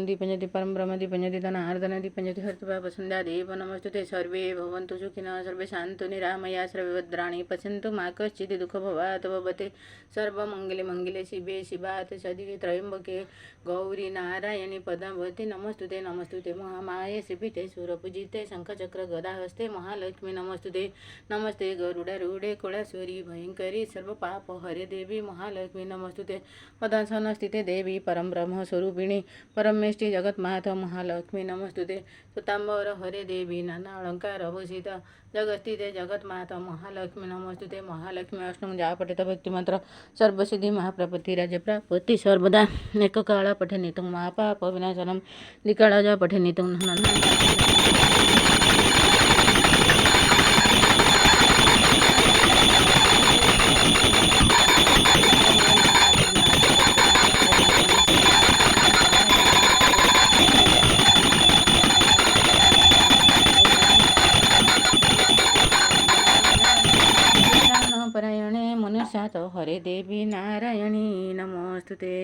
दीपंजति परम ब्रह्म दीपंजति धनार्दन दीपंजति हर्तपाप संध्या देव नमस्तुते। सर्वे भवन्तु सुखिनः सर्वे शान्तु निरामया सर्वे भद्राणि पश्यन्तु मा कश्चित् दुःखभाग् भवते। सर्वमङ्गले मङ्गले शिवे शिवात् सदिके त्र्यम्बके गौरी नारायणी पद्मावती नमस्तुते। नमस्तुते महामाये श्रीपीठे सुरपूजिते शङ्खचक्र गदाहस्ते महालक्ष्मी नमस्तुते। नमस्ते गरुडारूढे कुलास्वरी भयङ्करी सर्वपापहरे देवी महालक्ष्मी नमस्तुते। पदासनस्थिते देवी परम ब्रह्म स्वरूपिणी परमेष्टि जगन्माता महालक्ष्मी नमस्तुते। सुतांबर हरे देवी नाना अलंकार भूषित जगस्थिते जगन्माता महालक्ष्मी नमस्तुते। महालक्ष्मी अष्टम जा पठित भक्ति मंत्र सर्वसिद्धि महाप्रपत्ति राज्य प्राप्ति सर्वदा एक काला पठे नितं महापाप विनाशनम दिकाला जा पठे नितं परायणे मनुष्यात हरे देवी नारायणी नमोस्तुते।